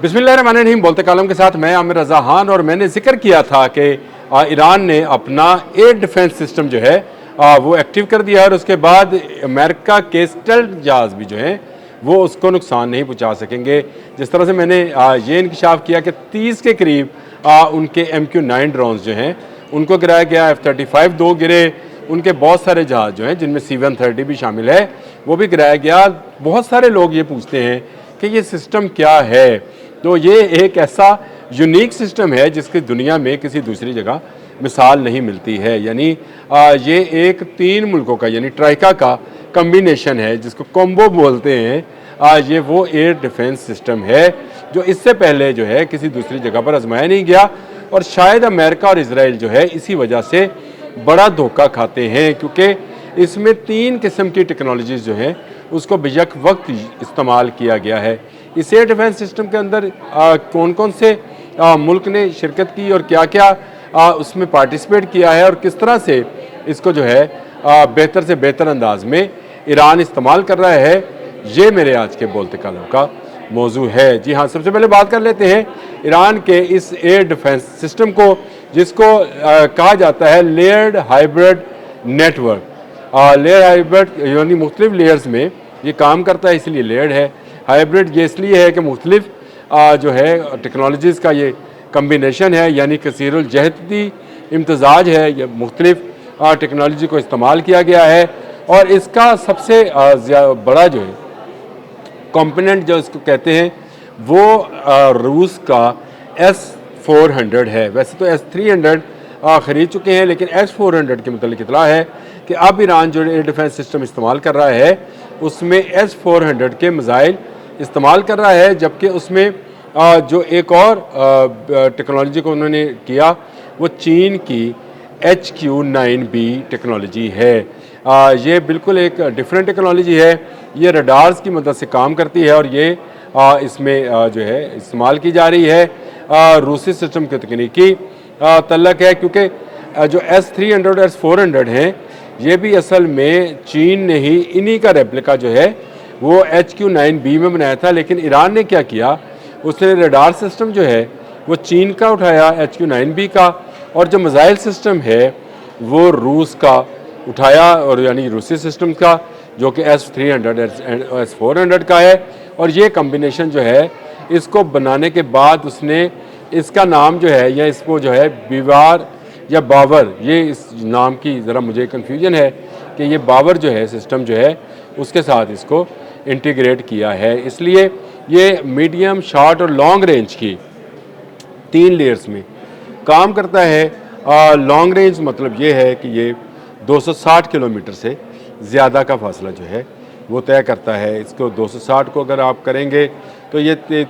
बिस्मिल्लाहिर्रहमानिर्रहीम। बोलते कालम के साथ मैं आमिर रज़ा खान। और मैंने जिक्र किया था कि ईरान ने अपना एयर डिफेंस सिस्टम जो है वो एक्टिव कर दिया है और उसके बाद अमेरिका के स्टेल्थ जहाज भी जो हैं वो उसको नुकसान नहीं पहुंचा सकेंगे। जिस तरह से मैंने ये इंकशाफ किया कि 30 के करीब उनके MQ-9 ड्रोन्स जो हैं उनको गिराया गया। F-35 2 गिरे, उनके बहुत सारे जहाज़ जो हैं जिनमें C-130 भी शामिल है वो भी गिराया गया। बहुत सारे लोग ये पूछते हैं कि ये सिस्टम क्या है। तो ये एक ऐसा यूनिक सिस्टम है जिसकी दुनिया में किसी दूसरी जगह मिसाल नहीं मिलती है। यानी ये एक 3 मुल्कों का यानी ट्राइका का कम्बिनेशन है जिसको कॉम्बो बोलते हैं। ये वो एयर डिफेंस सिस्टम है जो इससे पहले जो है किसी दूसरी जगह पर आजमाया नहीं गया और शायद अमेरिका और इजराइल जो है इसी वजह से बड़ा धोखा खाते हैं, क्योंकि इसमें 3 किस्म की टेक्नोलॉजीज़ जो हैं उसको बेशक वक्त इस्तेमाल किया गया है। इस एयर डिफेंस सिस्टम के अंदर कौन कौन से मुल्क ने शिरकत की और क्या क्या उसमें पार्टिसिपेट किया है और किस तरह से इसको जो है बेहतर से बेहतर अंदाज में ईरान इस्तेमाल कर रहा है, ये मेरे आज के बोलते कालम का मौजू है। जी हाँ, सबसे पहले बात कर लेते हैं ईरान के इस एयर डिफेंस सिस्टम को जिसको कहा जाता है layered hybrid network. Layer hybrid यानी मुख्तलिफ लेयर्स में ये काम करता है, इसलिए लेयर्ड है। हाइब्रिड ये इसलिए है कि मुख्तलिफ जो है टेक्नोलॉजीज़ का ये कम्बिनेशन है, यानी कसीरुल जहती इम्तजाज है। ये मुख्तलिफ टेक्नोलॉजी को इस्तेमाल किया गया है और इसका सबसे बड़ा जो है कंपोनेंट जो इसको कहते हैं वो रूस का S-400 है। वैसे तो S-300 ख़रीद चुके हैं, लेकिन S-400 के मतलब इतला है कि अब ईरान जो एयर डिफेंस सिस्टम इस्तेमाल कर रहा है उसमें S-400 के मिसाइल इस्तेमाल कर रहा है, जबकि उसमें जो एक और टेक्नोलॉजी को उन्होंने किया वो चीन की HQ-9B टेक्नोलॉजी है। ये बिल्कुल एक डिफरेंट टेक्नोलॉजी है। ये रडार्स की मदद से काम करती है और ये इसमें जो है इस्तेमाल की जा रही है। रूसी सिस्टम की तकनीकी तल्लक है, क्योंकि जो S-300 और S-400 हैं ये भी असल में चीन ने ही इन्हीं का रेप्लिका जो है वो HQ-9B में बनाया था। लेकिन ईरान ने क्या किया, उसने रडार सिस्टम जो है वो चीन का उठाया HQ-9B का, और जो मिसाइल सिस्टम है वो रूस का उठाया और यानी रूसी सिस्टम का जो कि S-300 S-400 का है। और ये कम्बिनेशन जो है इसको बनाने के बाद उसने इसका नाम जो है या इसको जो है बीवार या बावर, ये इस नाम की ज़रा मुझे कन्फ्यूजन है कि ये बावर जो है सिस्टम जो है उसके साथ इसको इंटीग्रेट किया है। इसलिए ये मीडियम, शॉर्ट और लॉन्ग रेंज की 3 लेयर्स में काम करता है। लॉन्ग रेंज मतलब ये है कि ये 260 किलोमीटर से ज़्यादा का फासला जो है वो तय करता है। इसको 260 को अगर आप करेंगे तो ये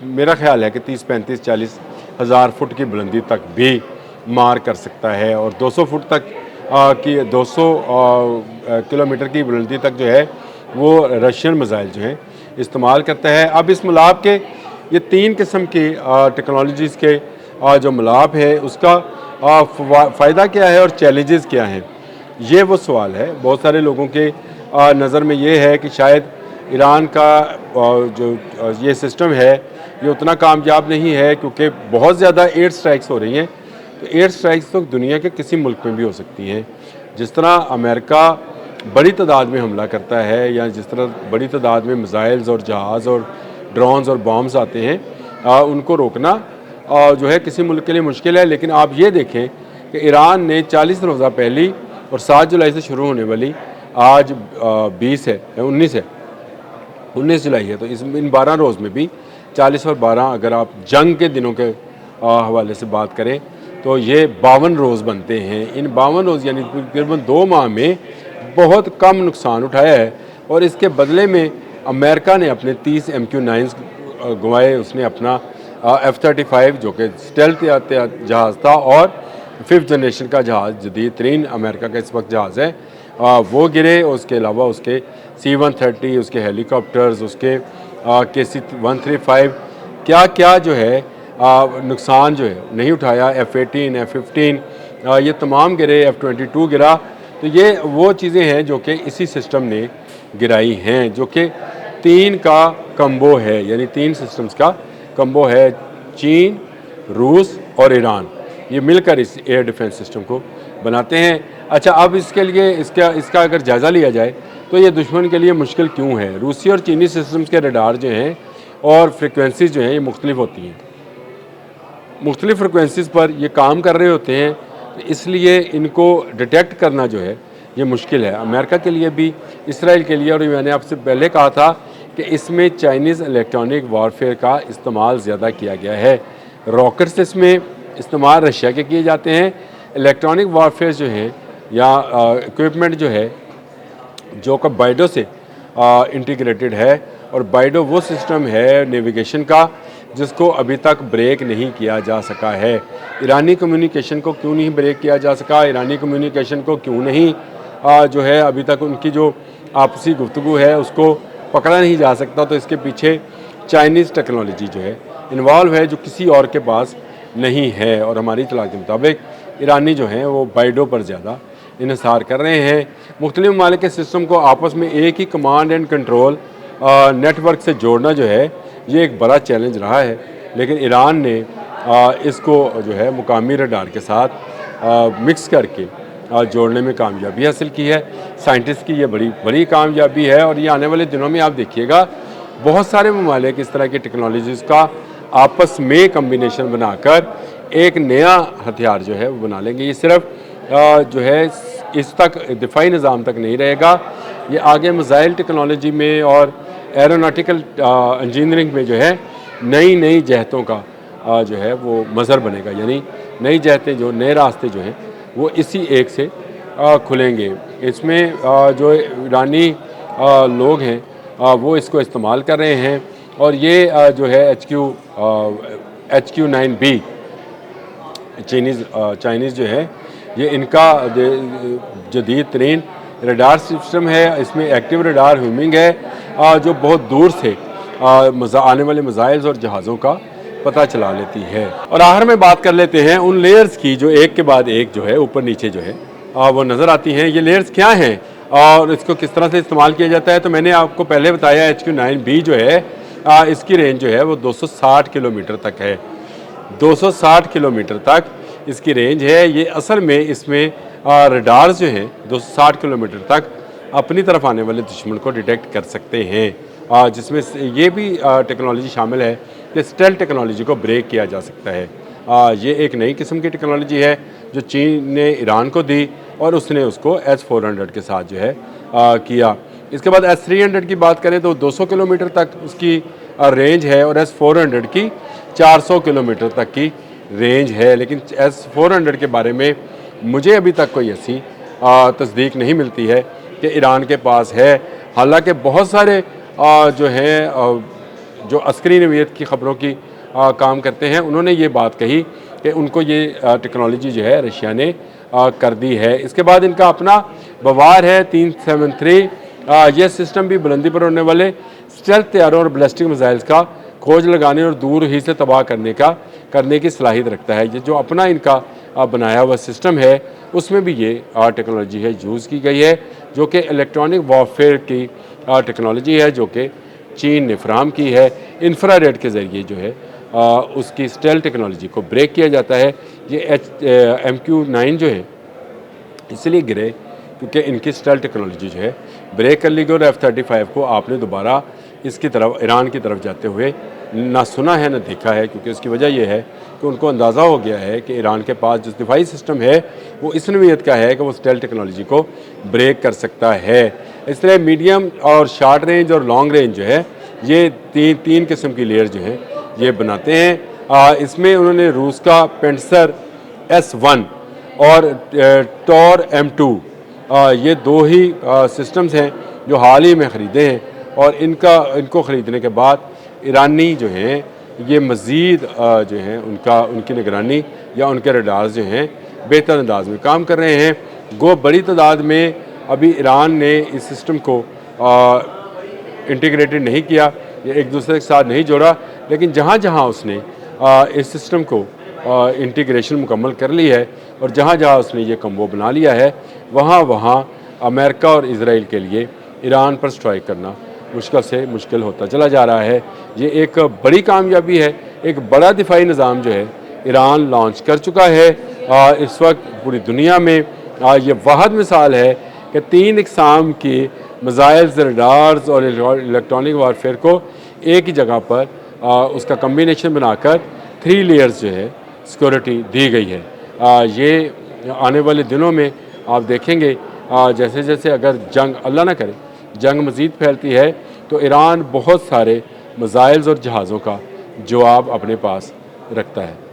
मेरा ख्याल है कि 30, 35, 40 हज़ार फुट की बुलंदी तक भी मार कर सकता है और 200 फुट तक की 200 किलोमीटर की बुलंदी तक जो है वो रशियन मिसाइल जो हैं इस्तेमाल करता है। अब इस मिलाप के ये 3 किस्म की टेक्नोलॉजीज़ के जो मिलाप है उसका फ़ायदा क्या है और चैलेंजेस क्या हैं, ये वो सवाल है। बहुत सारे लोगों के नज़र में ये है कि शायद ईरान का जो ये सिस्टम है ये उतना कामयाब नहीं है, क्योंकि बहुत ज़्यादा एयर स्ट्राइक्स हो रही हैं। तो एयर स्ट्राइक्स तो दुनिया के किसी मुल्क में भी हो सकती हैं। जिस तरह अमेरिका बड़ी तादाद में हमला करता है या जिस तरह बड़ी तादाद में मिसाइल्स और जहाज़ और ड्रोन्स और बॉम्ब्स आते हैं, उनको रोकना जो है किसी मुल्क के लिए मुश्किल है। लेकिन आप ये देखें कि ईरान ने 40 रोज़ा पहली और 7 जुलाई से शुरू होने वाली, आज 20 है 19 जुलाई है, तो इन 12 रोज़ में भी 40 और 12 अगर आप जंग के दिनों के हवाले से बात करें तो ये 52 रोज़ बनते हैं। इन 52 रोज़ यानी तकरीबन 2 माह में बहुत कम नुकसान उठाया है और इसके बदले में अमेरिका ने अपने 30 MQ-9 गंवाए। उसने अपना F-35 जो कि स्टेल्थ जहाज़ था और 5th जनरेशन का जहाज़, जदीद तरीन अमेरिका का इस वक्त जहाज़ है, वो गिरे। उसके अलावा उसके C-130, उसके हेलीकॉप्टर्स, उसके KC-135 क्या क्या जो है नुकसान जो है नहीं उठाया। F-18, F-15 ये तमाम गिरे, F-22 गिरा। तो ये वो चीज़ें हैं जो कि इसी सिस्टम ने गिराई हैं, जो कि 3 का कम्बो है, यानी 3 सिस्टम्स का कम्बो है चीन, रूस और ईरान, ये मिलकर इस एयर डिफेंस सिस्टम को बनाते हैं। अच्छा, अब इसके लिए इसका अगर जायज़ा लिया जाए तो ये दुश्मन के लिए मुश्किल क्यों है? रूसी और चीनी सिस्टम्स के रडार जो हैं और फ्रिक्वेंसीज जो हैं ये मुख्तलिफ होती हैं, मुख्तलिफ फ्रिक्वेंसीज़ पर ये काम कर रहे होते हैं, तो इसलिए इनको डिटेक्ट करना जो है ये मुश्किल है अमेरिका के लिए भी, इसराइल के लिए। और मैंने आपसे पहले कहा था कि इसमें चाइनीज़ इलेक्ट्रॉनिक वॉरफेयर का इस्तेमाल ज़्यादा किया गया है। रॉकेट्स इसमें इस्तेमाल रशिया के किए जाते हैं। इलेक्ट्रॉनिक वॉरफेयर जो हैं या इक्विपमेंट जो है जो कि बाइडो से इंटीग्रेटेड है, और बाइडो वो सिस्टम है नेविगेशन का जिसको अभी तक ब्रेक नहीं किया जा सका है। ईरानी कम्युनिकेशन को क्यों नहीं ब्रेक किया जा सका? ईरानी कम्युनिकेशन को क्यों नहीं जो है अभी तक उनकी जो आपसी गुफ्तगू है उसको पकड़ा नहीं जा सकता? तो इसके पीछे चाइनीज़ टेक्नोलॉजी जो है इन्वॉल्व है, जो किसी और के पास नहीं है। और हमारी इत्तला के मुताबिक ईरानी जो हैं वो बाइडो पर ज़्यादा इन्हिसार कर रहे हैं। मुख्तलिफ ममालिक के सिस्टम को आपस में एक ही कमांड एंड कंट्रोल नेटवर्क से जोड़ना जो है ये एक बड़ा चैलेंज रहा है, लेकिन ईरान ने इसको जो है मुकामी रडार के साथ मिक्स करके जोड़ने में कामयाबी हासिल की है। साइंटिस्ट की ये बड़ी कामयाबी है, और ये आने वाले दिनों में आप देखिएगा बहुत सारे ममालिक इस तरह की टेक्नोलॉजीज़ का आपस में कम्बिनेशन बनाकर एक नया हथियार जो है वो बना लेंगे। ये सिर्फ जो है इस तक दिफाई निज़ाम तक नहीं रहेगा, ये आगे मिसाइल टेक्नोलॉजी में और एरोनॉटिकल इंजीनियरिंग में जो है नई जहतों का जो है वो मज़हर बनेगा। यानी नई जहतें जो नए रास्ते जो हैं वो इसी एक से खुलेंगे। इसमें जो ईरानी लोग हैं वो इसको इस्तेमाल कर रहे हैं, और ये जो है HQ-9B चाइनीज़ जो है ये इनका जदीद तरीन रडार सिस्टम है। इसमें एक्टिव रडार ह्यूमिंग है जो बहुत दूर से आने वाले मिसाइल्स और जहाज़ों का पता चला लेती है। और आखिर में बात कर लेते हैं उन लेयर्स की जो एक के बाद एक जो है ऊपर नीचे जो है वो नज़र आती हैं। ये लेयर्स क्या हैं और इसको किस तरह से इस्तेमाल किया जाता है? तो मैंने आपको पहले बताया HQ-9B जो है इसकी रेंज जो है वो 260 किलोमीटर तक है। 260 किलोमीटर तक इसकी रेंज है। ये असल में इसमें रडार्स जो हैं 260 किलोमीटर तक अपनी तरफ आने वाले दुश्मन को डिटेक्ट कर सकते हैं, जिसमें ये भी टेक्नोलॉजी शामिल है कि स्टेल्थ टेक्नोलॉजी को ब्रेक किया जा सकता है। ये एक नई किस्म की टेक्नोलॉजी है जो चीन ने ईरान को दी और उसने उसको S-400 के साथ जो है किया। इसके बाद S-300 की बात करें तो 200 किलोमीटर तक उसकी रेंज है, और S-400 की 400 किलोमीटर तक की रेंज है। लेकिन S-400 के बारे में मुझे अभी तक कोई ऐसी तस्दीक नहीं मिलती है कि ईरान के पास है। हालांकि बहुत सारे जो हैं जो अस्करी नवीयत की ख़बरों की काम करते हैं, उन्होंने ये बात कही कि उनको ये टेक्नोलॉजी जो है रशिया ने कर दी है। इसके बाद इनका अपना बवार है 373। यह सिस्टम भी बुलंदी पर उड़ने वाले स्टेल्थ तैयारों और बैलिस्टिक मिसाइल्स का खोज लगाने और दूर ही से तबाह करने की सलाहियत रखता है। ये जो अपना इनका बनाया हुआ सिस्टम है उसमें भी ये टेक्नोलॉजी है यूज़ की गई है, जो कि इलेक्ट्रॉनिक वॉरफेयर की टेक्नोलॉजी है जो कि चीन ने फराहम की है। इंफ्रारेड के ज़रिए जो है उसकी स्टेल्थ टेक्नोलॉजी को ब्रेक किया जाता है। ये MQ-9 जो है इसलिए गिरे क्योंकि इनकी स्टेल्थ टेक्नोलॉजी जो है ब्रेक कर ली गई, और F-35 को आपने दोबारा इसकी तरफ ईरान की तरफ जाते हुए ना सुना है ना देखा है, क्योंकि उसकी वजह यह है कि उनको अंदाज़ा हो गया है कि ईरान के पास जो दिफाई सिस्टम है वो इस नवीयत का है कि वो स्टेल्थ टेक्नोलॉजी को ब्रेक कर सकता है। इस तरह मीडियम और शार्ट रेंज और लॉन्ग रेंज जो है ये तीन किस्म की लेयर जो है ये बनाते हैं। इसमें उन्होंने रूस का पेंसर S1 और टॉर M2 ये दो ही सिस्टम्स हैं जो हाल ही में ख़रीदे हैं, और इनको ख़रीदने के बाद ईरानी जो हैं ये मज़ीद जो हैं उनकी निगरानी या उनके रडार्स जो हैं बेहतर अंदाज में काम कर रहे हैं। गो बड़ी तादाद में अभी ईरान ने इस सिस्टम को इंटीग्रेटेड नहीं किया, ये एक दूसरे के साथ नहीं जोड़ा, लेकिन जहाँ जहाँ उसने इस सिस्टम को इंटीग्रेशन मुकम्मल कर ली है और जहाँ जहाँ उसने ये कम्बो बना लिया है वहाँ वहाँ अमेरिका और इजराइल के लिए ईरान पर स्ट्राइक करना मुश्किल से मुश्किल होता चला जा रहा है। ये एक बड़ी कामयाबी है एक बड़ा दिफाई निज़ाम जो है ईरान लॉन्च कर चुका है। इस वक्त पूरी दुनिया में ये वाहद मिसाल है कि 3 इकसाम की मिसाइल्स, रडार्स और इलेक्ट्रॉनिक वारफेयर को एक ही जगह पर उसका कम्बिनेशन बनाकर 3 लेयर्स जो है सिक्योरिटी दी गई है। ये आने वाले दिनों में आप देखेंगे जैसे जैसे अगर जंग, अल्लाह ना करे, जंग मज़ीद फैलती है तो ईरान बहुत सारे मिसाइल्स और जहाज़ों का जवाब अपने पास रखता है।